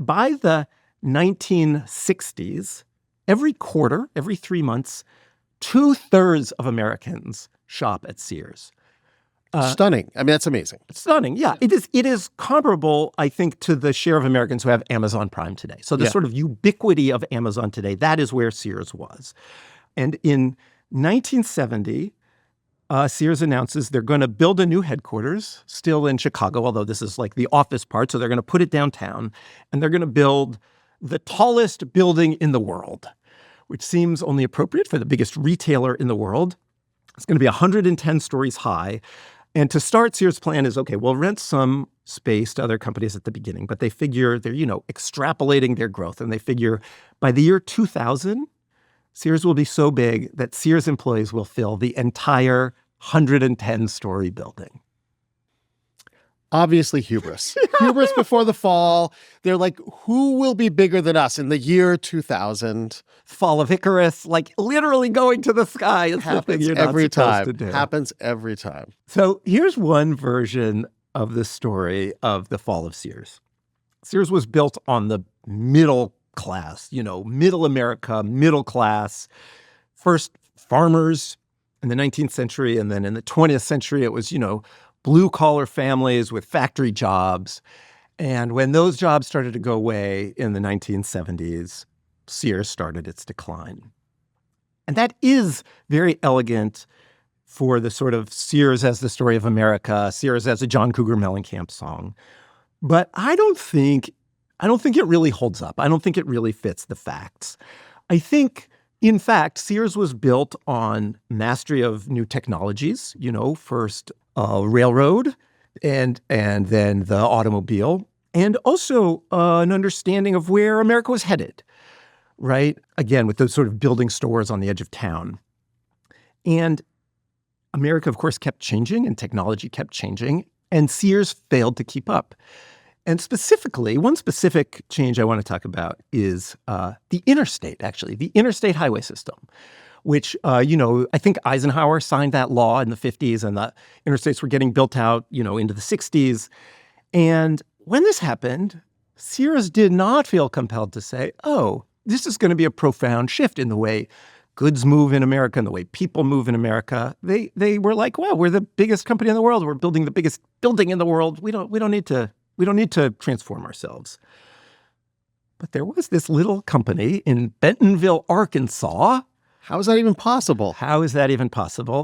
But by the 1960s, every quarter, every 3 months, 2/3 of Americans shop at Sears. Stunning. I mean, that's amazing. Stunning, yeah. It is comparable, I think, to the share of Americans who have Amazon Prime today. So the sort of ubiquity of Amazon today, that is where Sears was. And in 1970, Sears announces they're going to build a new headquarters, still in Chicago, although this is like the office part. So they're going to put it downtown, and they're going to build the tallest building in the world, which seems only appropriate for the biggest retailer in the world. It's going to be 110 stories high. And to start, Sears' plan is, okay, we'll rent some space to other companies at the beginning, but they figure they're, extrapolating their growth. And they figure by the year 2000, Sears will be so big that Sears employees will fill the entire 110-story building. Obviously hubris. Hubris before the fall. They're like, who will be bigger than us in the year 2000? Fall of Icarus, like literally going to the sky. It's the thing you're not supposed to do. Happens every time. So here's one version of the story of the fall of Sears. Sears was built on the middle class, middle America, middle class. First, farmers in the 19th century, and then in the 20th century, it was, blue-collar families with factory jobs. And when those jobs started to go away in the 1970s, Sears started its decline. And that is very elegant for the sort of Sears as the story of America, Sears as a John Cougar Mellencamp song. But I don't think it really holds up. I don't think it really fits the facts. I think, in fact, Sears was built on mastery of new technologies, first railroad and then the automobile, and also an understanding of where America was headed, right? Again, with those sort of building stores on the edge of town. And America, of course, kept changing and technology kept changing, and Sears failed to keep up. And specifically, one specific change I want to talk about is the interstate highway system, which, I think Eisenhower signed that law in the 50s, and the interstates were getting built out, into the 60s. And when this happened, Sears did not feel compelled to say, oh, this is going to be a profound shift in the way goods move in America and the way people move in America. They were like, well, we're the biggest company in the world. We're building the biggest building in the world. We don't need to transform ourselves. But there was this little company in Bentonville, Arkansas. How is that even possible?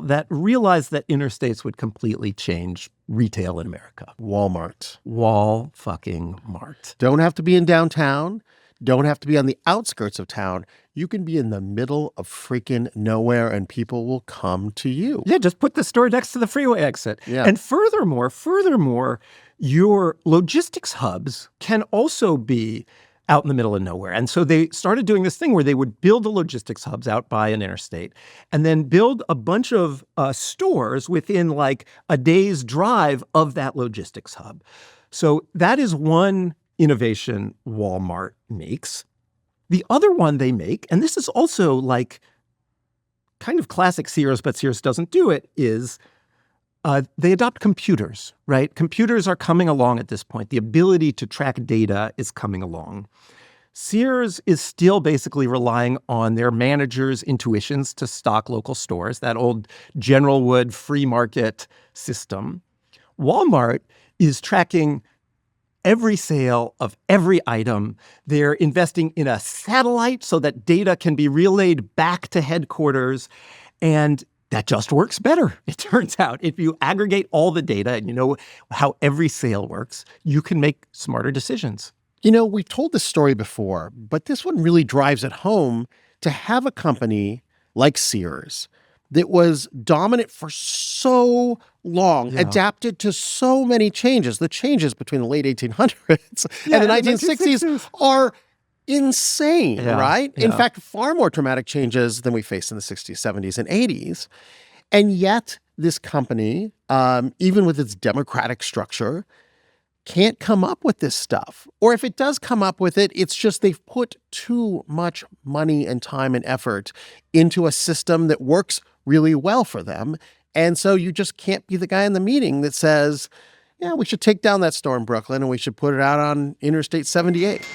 That realized that interstates would completely change retail in America. Walmart. Wall-fucking-mart. Don't have to be in downtown. Don't have to be on the outskirts of town. You can be in the middle of freaking nowhere and people will come to you. Yeah, just put the store next to the freeway exit. Yeah. And furthermore, your logistics hubs can also be out in the middle of nowhere. And so they started doing this thing where they would build the logistics hubs out by an interstate and then build a bunch of stores within like a day's drive of that logistics hub. So that is one innovation Walmart makes. The other one they make, and this is also like kind of classic Sears, but Sears doesn't do it, is they adopt computers, right? Computers are coming along at this point. The ability to track data is coming along. Sears is still basically relying on their managers' intuitions to stock local stores, that old General Wood free market system. Walmart is tracking every sale of every item. They're investing in a satellite so that data can be relayed back to headquarters. And that just works better. It turns out if you aggregate all the data and you know how every sale works, you can make smarter decisions. We've told this story before, but this one really drives it home to have a company like Sears that was dominant for so long, adapted to so many changes. The changes between the late 1800s and the 1960s are insane, right? Yeah. In fact, far more dramatic changes than we faced in the 60s, 70s, and 80s. And yet this company, even with its democratic structure, can't come up with this stuff. Or if it does come up with it, it's just they've put too much money and time and effort into a system that works really well for them. And so you just can't be the guy in the meeting that says, yeah, we should take down that store in Brooklyn and we should put it out on Interstate 78.